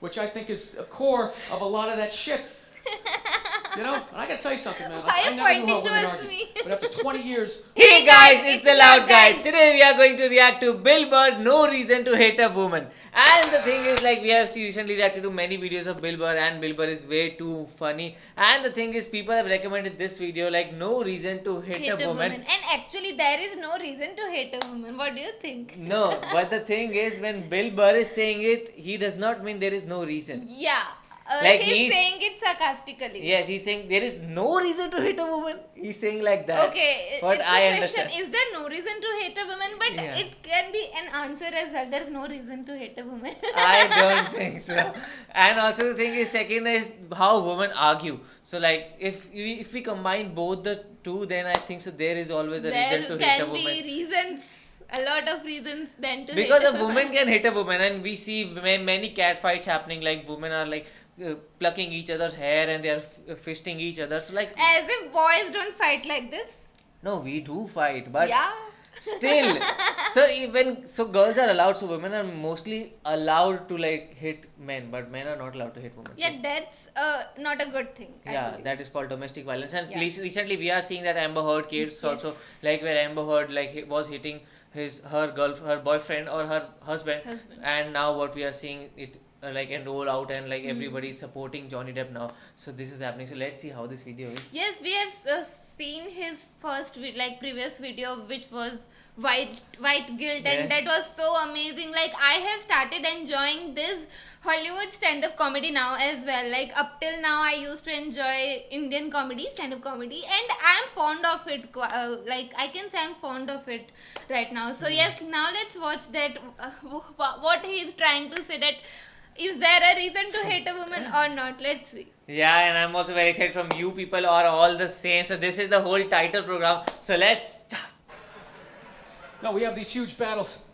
which I think is the core of a lot of that shit. You know, and I gotta tell you something, man. Why I are you never knew how pointing women towards argue, me? but after 20 years, Hey guys, it's the Loud Guys. Today we are going to react to Bill Burr, No Reason to Hate a Woman. And the thing is, like, we have recently reacted to many videos of Bill Burr, and Bill Burr is way too funny. And the thing is, people have recommended this video, like, No Reason to Hate a Woman. And actually, there is no reason to hate a woman. What do you think? No, but the thing is, when Bill Burr is saying it, he does not mean there is no reason. Yeah. Like he's saying it sarcastically. Yes, he's saying there is no reason to hate a woman. He's saying like that. Okay, But it's I a understand. question. Is there no reason to hate a woman? But Yeah. it can be an answer as well. There is no reason to hate a woman. I don't think so. And also the thing is, second is how women argue. So like if we combine both the two, then I think so there is always a reason to hate a There woman. can be reasons, a lot of reasons then to Because hate a woman can hit a woman, and we see many cat fights happening. Like women are like plucking each other's hair and they are fisting each other. So like As if boys don't fight like this. no, we do fight, but Yeah. still. So girls are allowed, so women are mostly allowed to like hit men, but men are not allowed to hit women. Yeah, So, that's not a good thing. I yeah, believe. that is called domestic violence. And Yeah. recently we are seeing that Amber Heard case also, like where Amber Heard was hitting her boyfriend or her husband. And now what we are seeing it like enroll out, and like everybody is supporting Johnny Depp now. So this is happening. So let's see how this video is. Yes, we have seen his previous video, which was white guilt, and that Yes. was so amazing. Like I have started enjoying this Hollywood stand-up comedy now as well. Like up till now, I used to enjoy Indian comedy, stand-up comedy, and I'm fond of it. Like I can say I'm fond of it right now. So yes, now let's watch that. What he's trying to say, that is there a reason to hate a woman or not? Let's see. Yeah, and I'm also very excited from you people are all the same. So this is the whole title program. So let's start. no, we have these huge battles.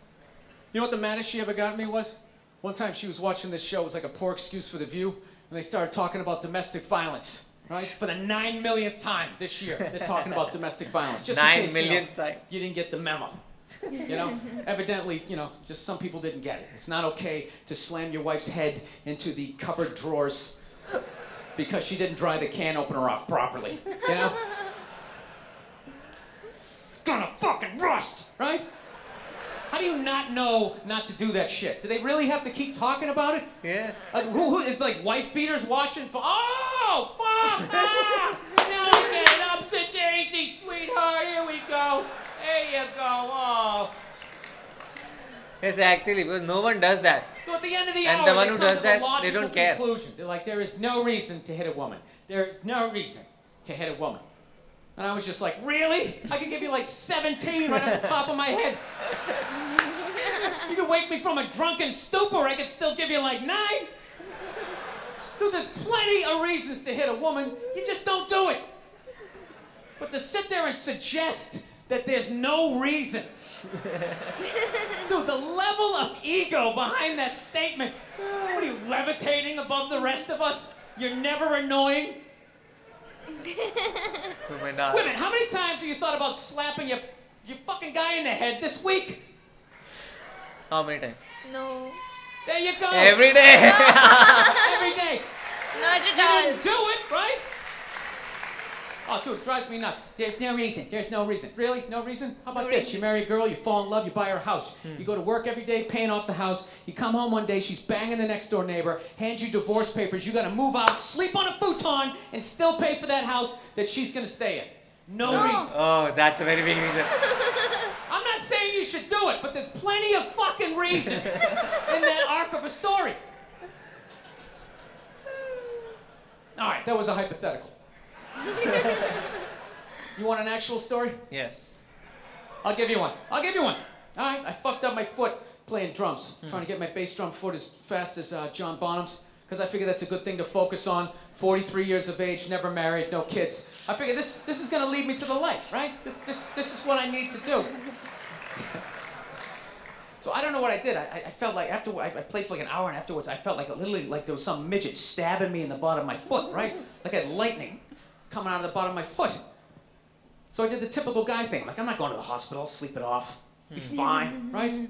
You know what the maddest she ever got at me was? One time she was watching this show, it was like a poor excuse for The View, and they started talking about domestic violence, right? For the 9 millionth time this year, they're talking about domestic violence. Just in 9 case, millionth time. you didn't get the memo. You know, evidently, just some people didn't get it. It's not okay to slam your wife's head into the cupboard drawers because she didn't dry the can opener off properly, you know? It's gonna fucking rust, right? How do you not know not to do that shit? Do they really have to keep talking about it? Yes. It's like wife beaters watching for, oh, fuck, ah! Now get it up to Daisy, sweetheart, here we go. There you go, oh. Yes, actually, because no one does that. So at the end of the And hour, the one they who come does to the that, they logical don't care. conclusion. They're like, there is no reason to hit a woman. There is no reason to hit a woman. And I was just like, really? I could give you like 17 right off the top of my head. You could wake me from a drunken stupor, I could still give you like 9. Dude, there's plenty of reasons to hit a woman. You just don't do it. But to sit there and suggest that there's no reason. Dude, the level of ego behind that statement. What are you, levitating above the rest of us? You're never annoying? Women are. Women, how many times have you thought about slapping your fucking guy in the head this week? How many times? No, There you go. Every day. Every day. not at You all. didn't do it, right? Oh, dude, it drives me nuts. There's no reason. There's no reason. Really? No reason? How about No this? reason. You marry a girl, you fall in love, you buy her a house. You go to work every day, paying off the house. You come home one day, she's banging the next door neighbor, hands you divorce papers. You gotta move out, sleep on a futon, and still pay for that house that she's gonna stay in. No reason. Oh, that's a very big reason. I'm not saying you should do it, but there's plenty of fucking reasons in that arc of a story. All right, that was a hypothetical. You want an actual story? Yes. I'll give you one. All right, I fucked up my foot playing drums, trying to get my bass drum foot as fast as John Bonham's, because I figure that's a good thing to focus on. 43 years of age, never married, no kids. I figure this is gonna lead me to the light, right? This is what I need to do. So I don't know what I did. I felt like after I played for like an hour, and afterwards I felt like literally like there was some midget stabbing me in the bottom of my foot, right? Like I had lightning coming out of the bottom of my foot. So I did the typical guy thing. Like, I'm not going to the hospital, sleep it off, be fine, right?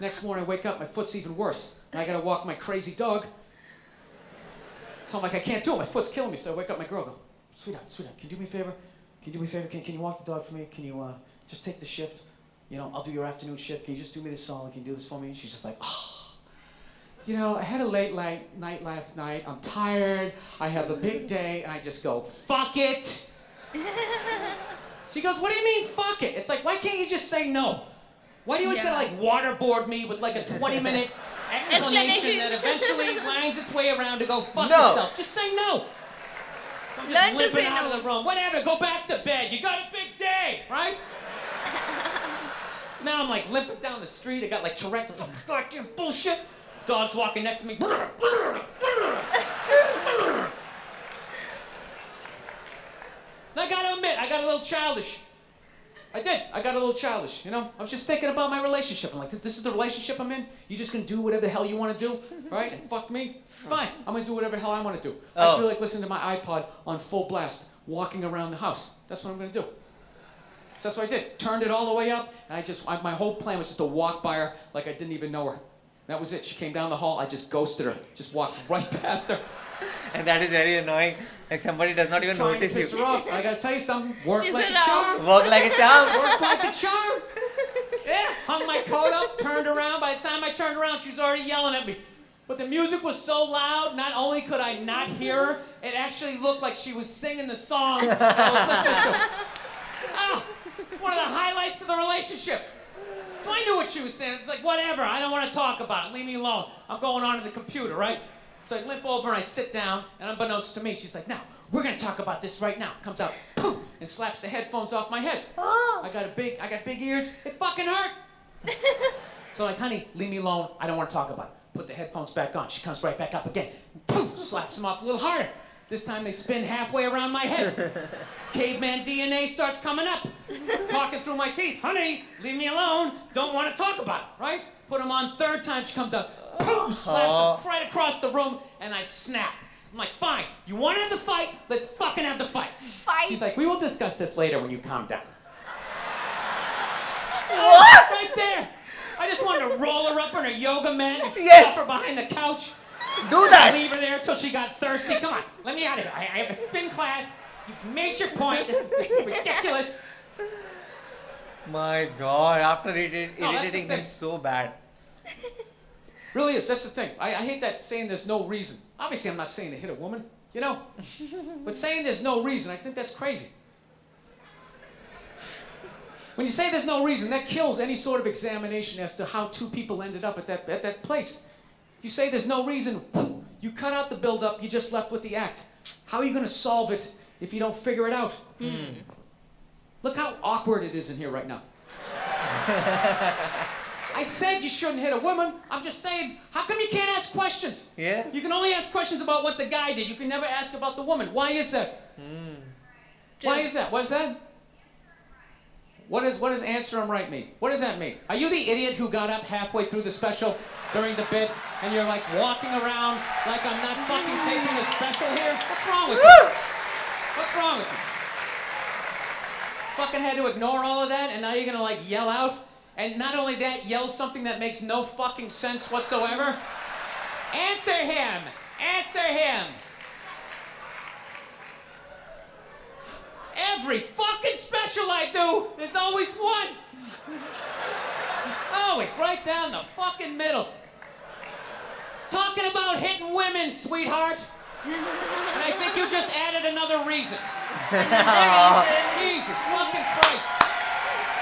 Next morning I wake up, my foot's even worse. And I gotta walk my crazy dog So I'm like, I can't do it. My foot's killing me. So I wake up my girl, go, sweetheart, can you do me a favor? Can you do me a favor? Can you walk the dog for me? Can you just take the shift? You know, I'll do your afternoon shift. Can you just do me this solid? Can you do this for me? And she's just like, oh. You know, I had a late night last night. I'm tired. I have a big day. And I just go, fuck it. She goes, what do you mean, fuck it? It's like, why can't you just say no? Why do you always gotta like waterboard me with like a 20-minute explanation that eventually winds its way around to go fuck yourself? Just say no. So I'm just limping out of the room. Whatever, go back to bed. You got a big day, right? So now I'm like limping down the street. I got like Tourette's. I'm like, goddamn bullshit. Dog's walking next to me. And I gotta admit, I got a little childish. I did. I got a little childish, you know? I was just thinking about my relationship. I'm like, this is the relationship I'm in? You just gonna do whatever the hell you wanna do, right? And fuck me? Fine. I'm gonna do whatever the hell I wanna do. I feel like listening to my iPod on full blast, walking around the house. That's what I'm gonna do. So that's what I did. Turned it all the way up, and my whole plan was just to walk by her like I didn't even know her. That was it. She came down the hall, I just ghosted her. Just walked right past her. And that is very annoying. Like somebody does not even notice piss you. her off. I gotta tell you something. Work like a charm. Work like a charm. Work like a charm. Yeah. Hung my coat up, turned around. By the time I turned around, she was already yelling at me. But the music was so loud, not only could I not hear her, it actually looked like she was singing the song that I was listening to. Oh, it's one of the highlights of the relationship. So I knew what she was saying. It's like, whatever, I don't want to talk about it. Leave me alone. I'm going on to the computer, right? So I limp over and I sit down, and unbeknownst to me, she's like, now, we're gonna talk about this right now. Comes out, poof, and slaps the headphones off my head. I got big ears. It fucking hurt. So like, honey, leave me alone. I don't want to talk about it. Put the headphones back on. She comes right back up again. Poof, slaps them off a little harder. This time they spin halfway around my head. Caveman DNA starts coming up. Talking through my teeth. Honey, leave me alone. Don't want to talk about it, right? Put them on. Third time she comes up. Boom! Slaps him right across the room, and I snap. I'm like, fine, you want to have the fight? Let's fucking have the fight. She's like, we will discuss this later when you calm down. What? Right there. I just wanted to roll her up in her yoga mat and stuff her behind the couch. Do that. Leave her there until she got thirsty. Come on, let me out of here. I have a spin class. You've made your point. This is ridiculous. My God, after irritating him so bad. Really is. That's the thing. I hate that saying there's no reason. Obviously, I'm not saying to hit a woman, you know? But saying there's no reason, I think that's crazy. When you say there's no reason, that kills any sort of examination as to how two people ended up at that place. If you say there's no reason, you cut out the build-up, you're just left with the act. How are you going to solve it if you don't figure it out? Look how awkward it is in here right now. I said you shouldn't hit a woman. I'm just saying, how come you can't ask questions? Yes. You can only ask questions about what the guy did. You can never ask about the woman. Why is that? Why is that? What is that? What does answer him right mean? What does that mean? Are you the idiot who got up halfway through the special during the bit and you're like walking around like I'm not fucking taping a special here? What's wrong with you? What's wrong with you? Fucking had to ignore all of that and now you're gonna like yell out? And not only that, yell something that makes no fucking sense whatsoever? Answer him! Answer him! Every fucking special I do, there's always one! Always, right down the fucking middle. Talking about hitting women, sweetheart. And I think you just added another reason. Jesus fucking Christ.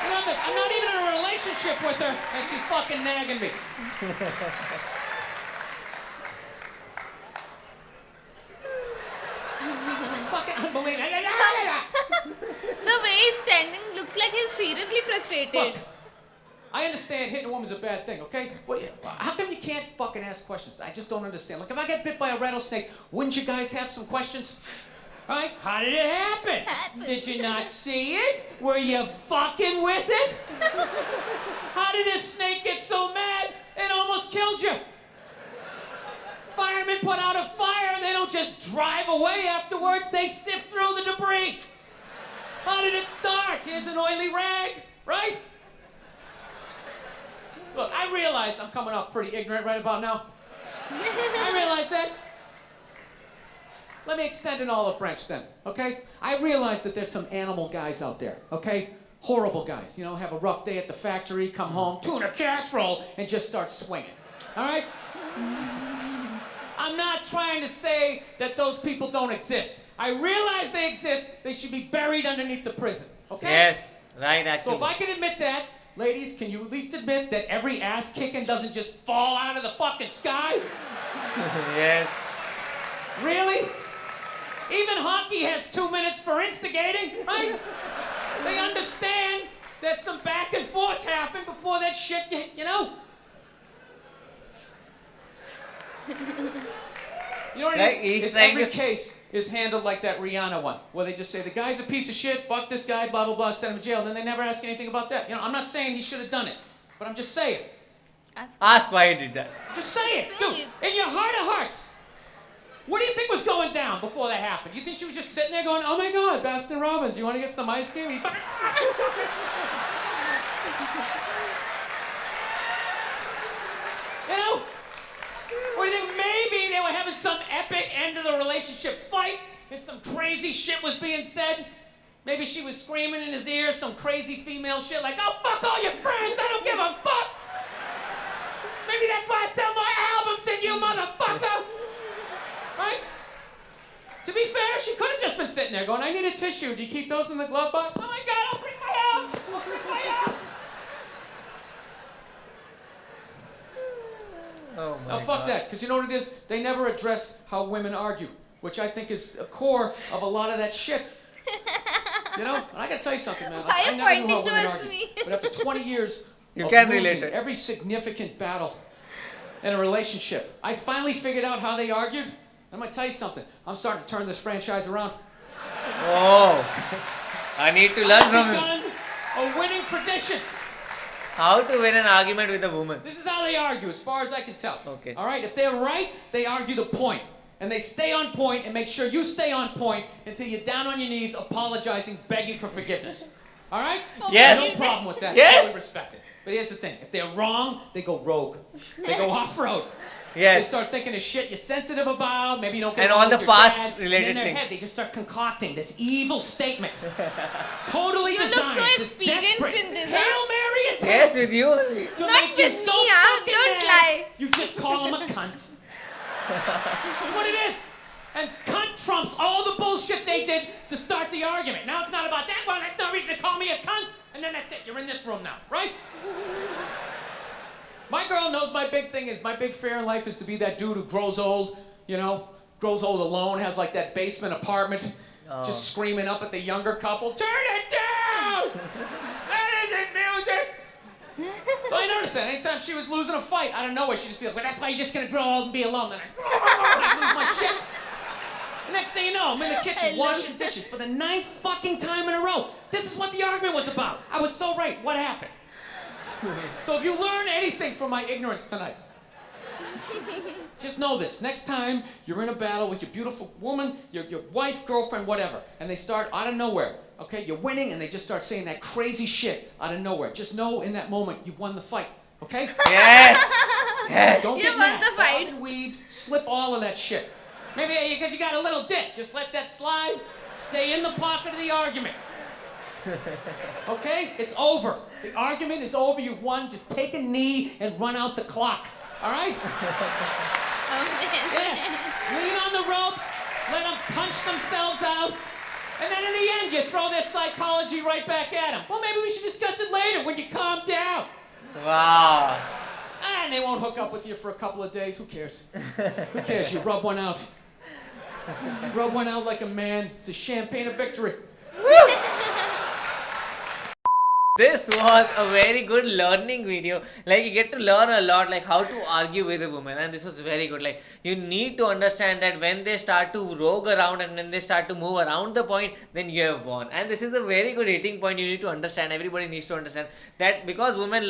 You know this, I'm not even in a relationship with her, and she's fucking nagging me. Fucking unbelievable. The way he's standing looks like he's seriously frustrated. Look, I understand hitting a woman's a bad thing, okay? Well, how come you can't fucking ask questions? I just don't understand. Like, if I get bit by a rattlesnake, wouldn't you guys have some questions? Right? How did it happen? Did you not see it? Were you fucking with it? How did this snake get so mad it almost killed you? Firemen put out a fire, they don't just drive away afterwards, they sift through the debris. How did it start? Here's an oily rag, right? Look, I realize I'm coming off pretty ignorant right about now. I realize that. let me extend an olive branch then, okay? I realize that there's some animal guys out there, okay? Horrible guys, you know, have a rough day at the factory, come home, tuna casserole, and just start swinging, all right? I'm not trying to say that those people don't exist. I realize they exist. They should be buried underneath the prison, okay? Yes, right, actually. So if I can admit that, ladies, can you at least admit that every ass kicking doesn't just fall out of the fucking sky? Yes. Really? Even hockey has 2 minutes for instigating, right? They understand that some back and forth happened before that shit, you know? You know what Like, it he's is? trying Every to- case is handled like that Rihanna one, where they just say, the guy's a piece of shit, fuck this guy, blah, blah, blah, send him to jail, and then they never ask anything about that. You know, I'm not saying he should have done it, but I'm just saying. Ask why he did that. Just say it. Dude, in your heart of hearts, what do you think was going down before that happened? You think she was just sitting there going, oh my God, Baskin Robbins, you want to get some ice cream? You know? Or do you think maybe they were having some epic end of the relationship fight and some crazy shit was being said? Maybe she was screaming in his ear some crazy female shit like, oh, fuck all your friends, I don't give a fuck. Maybe that's why I sell more albums than you, motherfucker. Right? To be fair, she could have just been sitting there going, I need a tissue. Do you keep those in the glove box? Oh my God, I'll bring my out. I'll bring my out. Oh my Now, fuck God. that, because you know what it is? They never address how women argue, which I think is a core of a lot of that shit. You know? And I gotta tell you something, man. Why are I you never knew how pointing women towards argue. me? But after 20 years You of can losing relate it. every significant battle in a relationship, I finally figured out how they argued. I'm gonna tell you something. I'm starting to turn this franchise around. Oh. I need to learn I've from him. begun a winning tradition. How to win an argument with a woman. This is how they argue, as far as I can tell. Okay. All right? If they're right, they argue the point. And they stay on point and make sure you stay on point until you're down on your knees, apologizing, begging for forgiveness. All right? Yes. No problem with that. Yes. Totally respect it. But here's the thing. If they're wrong, they go rogue. They go off-road. They Yes. start thinking of shit you're sensitive about, maybe you don't get And along all the with your past dad, related and in their things. head, they just start concocting this evil statement. Totally You look designed, so this experienced desperate in this, Hail huh? Mary attack. Yes, with you. To Not make you with so me, huh? fucking Don't mad, lie. you just call him a cunt. That's what it is. And cunt trumps all the bullshit they did to start the argument. Now it's not about that. Well, that's no reason to call me a cunt. And then that's it. You're in this room now, right? My girl knows my big thing is, my big fear in life is to be that dude who grows old, you know, grows old alone, has like that basement apartment, just screaming up at the younger couple, turn it down! That isn't music! So I noticed that anytime she was losing a fight, out of nowhere, she'd just be like, well, that's why you're just gonna grow old and be alone. Then I lose my shit. The next thing you know, I'm in the kitchen washing dishes for the 9th fucking time in a row. This is what the argument was about. I was so right. What happened? So if you learn anything from my ignorance tonight, just know this. Next time you're in a battle with your beautiful woman, your wife, girlfriend, whatever, and they start out of nowhere, okay? You're winning and they just start saying that crazy shit out of nowhere. Just know in that moment you've won the fight, okay? Yes. Yes. Don't You get won mad. the fight. Bob and weave, slip all of that shit. Maybe because you got a little dick, just let that slide. Stay in the pocket of the argument. Okay? It's over. The argument is over. You've won. Just take a knee and run out the clock. All right? Yes. Lean on the ropes. Let them punch themselves out. And then in the end, you throw their psychology right back at them. Well, maybe we should discuss it later when you calm down. Wow. And they won't hook up with you for a couple of days. Who cares? Who cares? You rub one out. Rub one out like a man. It's a champagne of victory. This was a very good learning video. Like, you get to learn a lot, like how to argue with a woman, and this was very good. Like, you need to understand that when they start to rogue around and when they start to move around the point, then you have won. And this is a very good hitting point. You need to understand. Everybody needs to understand that because women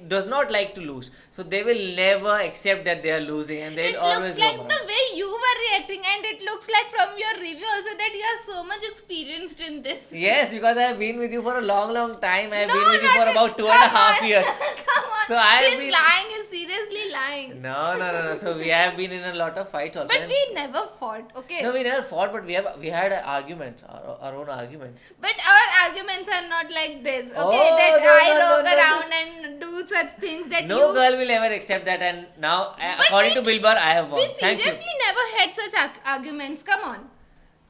does not like to lose, so they will never accept that they are losing, and they'll It always looks like roam the around. way you were reacting, and and it looks like from your review also that you are so much experienced in this. Yes, because I have been with you for a long time. I have No, been with you not for with- about 2.5 come on. years. Come on. So I have He's been. lying. He's seriously lying. No. So we have been in a lot of fights also. But and we never fought, okay? No, we never fought, but we had arguments, our own arguments. But our arguments are not like this, okay? Oh, that no, I no, roam no, no. around and do such things that No you... girl will ever accept that, and now, But according we- to Bill Burr, I have won. We Thank you. seriously never had such arguments. Come on.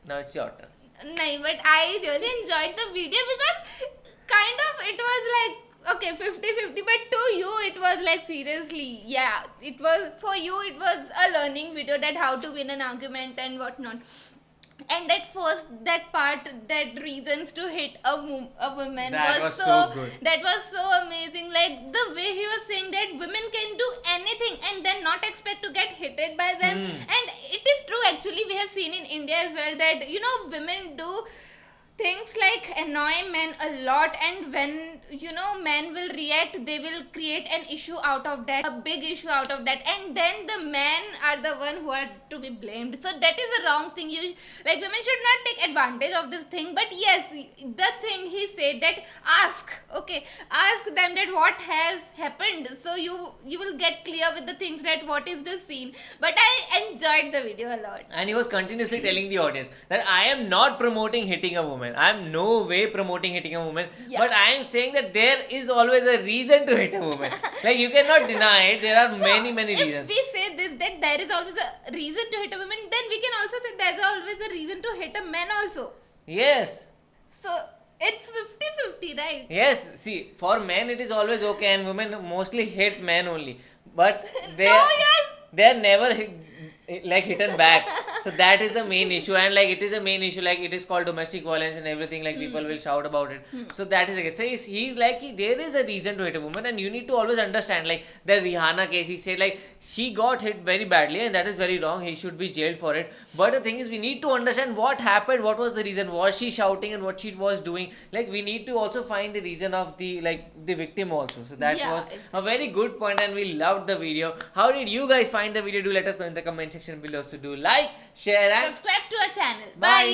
Now it's your turn. No, but I really enjoyed the video because kind of it was like, okay, 50-50, but to you it was like seriously, yeah, it was, for you it was a learning video that how to win an argument and whatnot. And at first, that part, that reasons to hit a woman That was was so good. That was so amazing. Like the way he was saying that women can do anything and then not expect to get hitted by them. And it is true actually. We have seen in India as well that women do things like annoy men a lot, and when men will react, they will create an issue out of that, a big issue out of that, and then the men are the one who are to be blamed. So that is a wrong thing. Women should not take advantage of this thing. But yes, the thing he said that ask them that what has happened, so you will get clear with the things that what is the scene. But I enjoyed the video a lot. And he was continuously telling the audience that I am not promoting hitting a woman. I am no way promoting hitting a woman. Yeah. But I am saying that there is always a reason to hit a woman. Like you cannot deny it. There are many reasons. If we say this, that there is always a reason to hit a woman, then we can also say there is always a reason to hit a man also. Yes. So it's 50-50, right? Yes. See, for men it is always okay, and women mostly hit men only. But they are never hidden back. So that is the main issue, and like it is a main issue, like it is called domestic violence and everything, like people will shout about it. So that is the case. So he's like, there is a reason to hit a woman, and you need to always understand, like the Rihanna case, he said like she got hit very badly and that is very wrong, he should be jailed for it. But the thing is, we need to understand what happened, what was the reason, was she shouting and what she was doing. Like we need to also find the reason of the victim also. So that was a very good point, and we loved the video. How did you guys find the video? Do let us know in the comment section below. So do like, share and Subscribe to our channel. Bye. Bye.